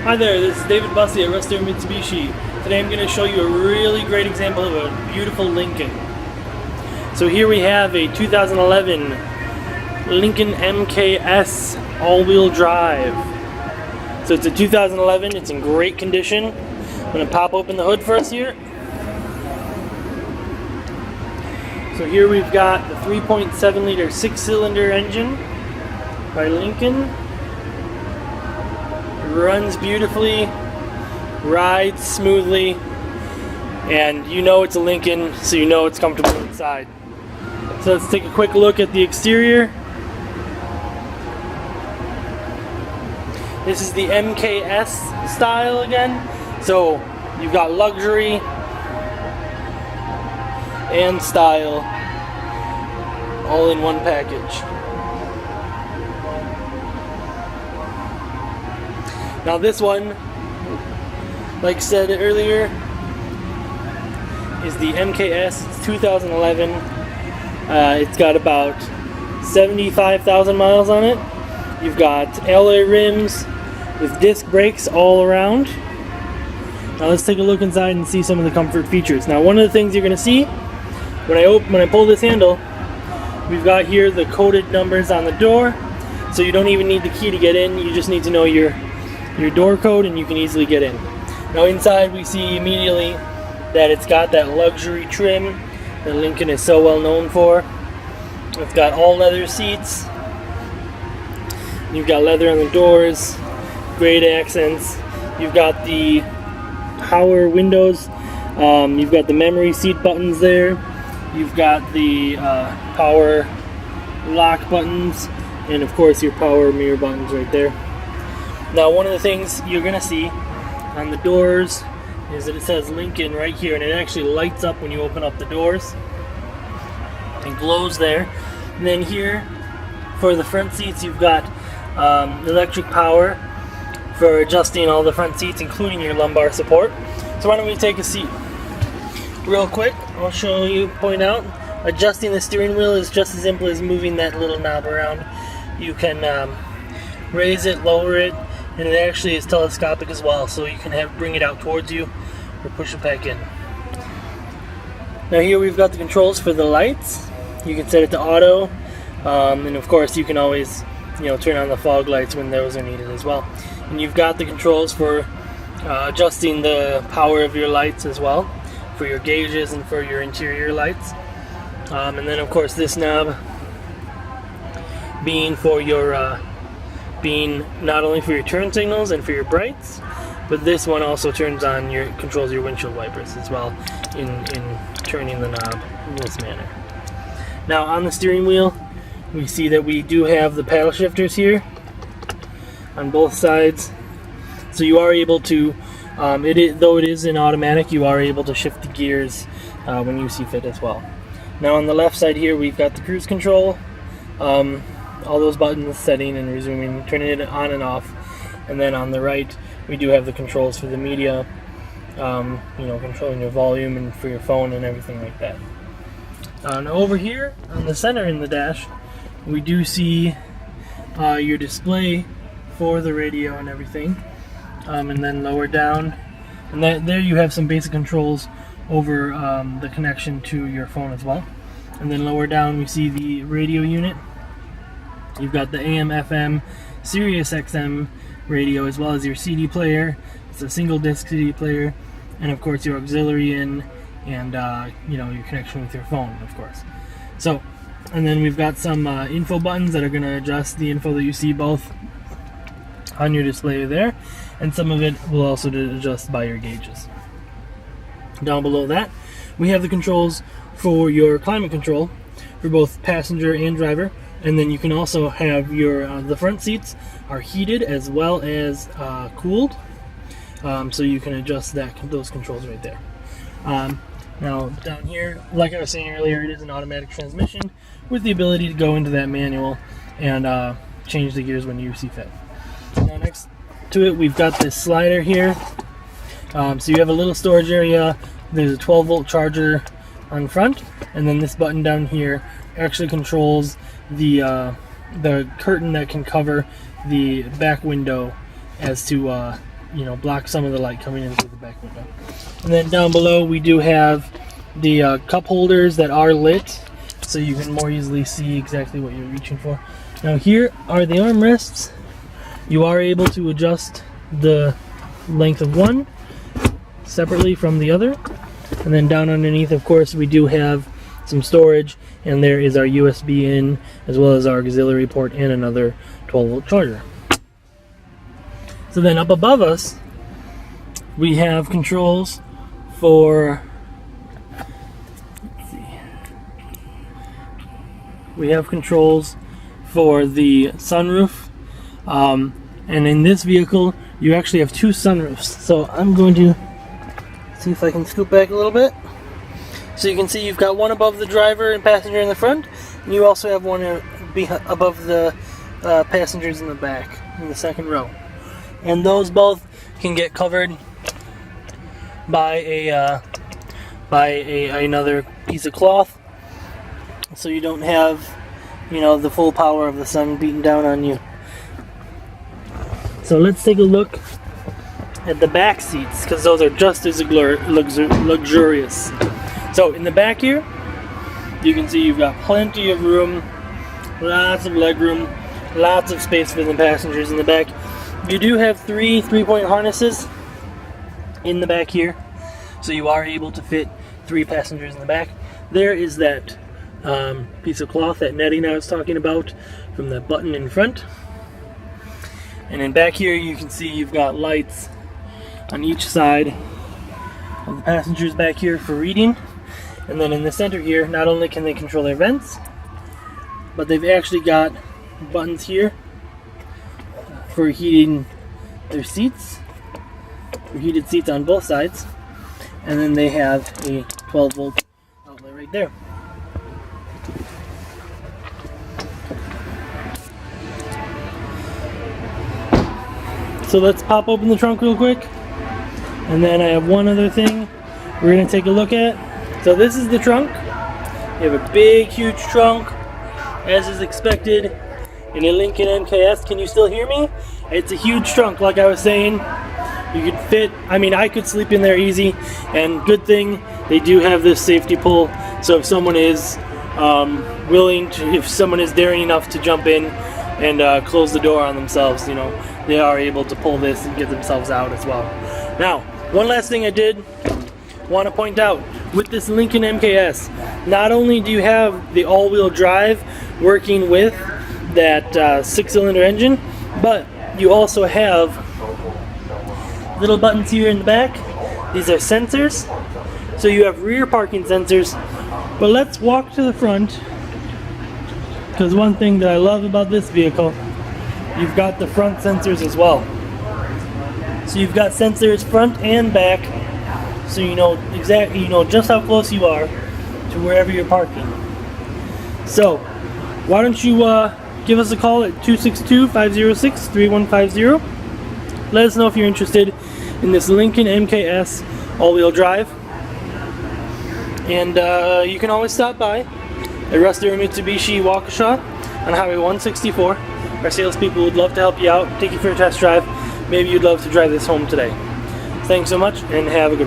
Hi there, this is David Bussey at Restaur Mitsubishi. Today I'm going to show you a really great example of a beautiful Lincoln. So here we have a 2011 Lincoln MKS all-wheel drive. So it's a 2011, it's in great condition. I'm going to pop open the hood for us here. So here we've got the 3.7 liter 6-cylinder engine by Lincoln. Runs beautifully, rides smoothly, and you know it's a Lincoln, so you know it's comfortable inside. So let's take a quick look at the exterior. This is the MKS style again. So you've got luxury and style all in one package. Now this one, like I said earlier, is the MKS. It's 2011. It's got about 75,000 miles on it. You've got alloy rims with disc brakes all around. Now let's take a look inside and see some of the comfort features. Now one of the things you're going to see when I pull this handle, we've got here the coded numbers on the door, so you don't even need the key to get in. You just need to know your door code and you can easily get in. Now inside we see immediately that it's got that luxury trim that Lincoln is so well known for. It's got all leather seats. You've got leather on the doors, great accents. You've got the power windows. You've got the memory seat buttons there. You've got the power lock buttons, and of course your power mirror buttons right there. Now one of the things you're going to see on the doors is that it says Lincoln right here, and it actually lights up when you open up the doors and glows there. And then here for the front seats you've got electric power for adjusting all the front seats, including your lumbar support. So why don't we take a seat real quick. I'll show you, point out, adjusting the steering wheel is just as simple as moving that little knob around. You can raise it, lower it, and it actually is telescopic as well, so you can bring it out towards you or push it back in. Now here we've got the controls for the lights. You can set it to auto, and of course you can always turn on the fog lights when those are needed as well. And you've got the controls for adjusting the power of your lights as well, for your gauges and for your interior lights. And then of course this knob being for your being not only for your turn signals and for your brights, but this one also controls your windshield wipers as well in turning the knob in this manner. Now on the steering wheel we see that we do have the paddle shifters here on both sides, so you are able to though it is in automatic, you are able to shift the gears when you see fit as well. Now on the left side here we've got the cruise control, all those buttons, setting and resuming, turning it on and off. And then on the right we do have the controls for the media, controlling your volume and for your phone and everything like that. Now over here on the center in the dash we do see your display for the radio and everything, and then lower down, and there you have some basic controls over the connection to your phone as well. And then lower down we see the radio unit. You've got the AM, FM, Sirius XM radio, as well as your CD player. It's a single disc CD player, and of course your auxiliary in, and your connection with your phone, of course. So, and then we've got some info buttons that are going to adjust the info that you see both on your display there, and some of it will also adjust by your gauges. Down below that we have the controls for your climate control for both passenger and driver. And then you can also have your the front seats are heated as well as cooled, so you can adjust those controls right there. Now down here, like I was saying earlier, it is an automatic transmission with the ability to go into that manual and change the gears when you see fit. Now next to it we've got this slider here, so you have a little storage area. There's a 12-volt charger on front, and then this button down here actually controls the curtain that can cover the back window as to block some of the light coming in through the back window. And then down below we do have the cup holders that are lit, so you can more easily see exactly what you're reaching for. Now here are the armrests. You are able to adjust the length of one separately from the other. And then down underneath, of course, we do have some storage, and there is our USB in, as well as our auxiliary port and another 12-volt charger. So then up above us, we have controls for, let's see, we have controls for the sunroof, and in this vehicle you actually have two sunroofs. So I'm going to see if I can scoot back a little bit. So you can see you've got one above the driver and passenger in the front, and you also have one above the passengers in the back, in the second row. And those both can get covered by another piece of cloth, so you don't have the full power of the sun beating down on you. So let's take a look at the back seats, because those are just as luxurious. So in the back here, you can see you've got plenty of room, lots of leg room, lots of space for the passengers in the back. You do have three-point harnesses in the back here, so you are able to fit 3 passengers in the back. There is that piece of cloth, that netting I was talking about, from the button in front. And then back here you can see you've got lights on each side of the passengers back here for reading. And then in the center here, not only can they control their vents, but they've actually got buttons here for heating their seats, for heated seats on both sides. And then they have a 12-volt outlet right there. So let's pop open the trunk real quick, and then I have one other thing we're going to take a look at. So this is the trunk. You have a big, huge trunk, as is expected in a Lincoln MKS. Can you still hear me? It's a huge trunk, like I was saying. You could fit, I could sleep in there easy, and good thing they do have this safety pull, so if someone is if someone is daring enough to jump in and close the door on themselves, they are able to pull this and get themselves out as well. Now, one last thing I did want to point out, with this Lincoln MKS, not only do you have the all-wheel drive working with that 6-cylinder engine, but you also have little buttons here in the back. These are sensors, so you have rear parking sensors. But let's walk to the front, because one thing that I love about this vehicle, you've got the front sensors as well. So you've got sensors front and back, so you know just how close you are to wherever you're parking. So why don't you give us a call at 262-506-3150. Let us know if you're interested in this Lincoln MKS all-wheel drive. And you can always stop by at Rusty or Mitsubishi Waukesha on Highway 164. Our salespeople would love to help you out, take you for a test drive. Maybe you'd love to drive this home today. Thanks so much, and have a good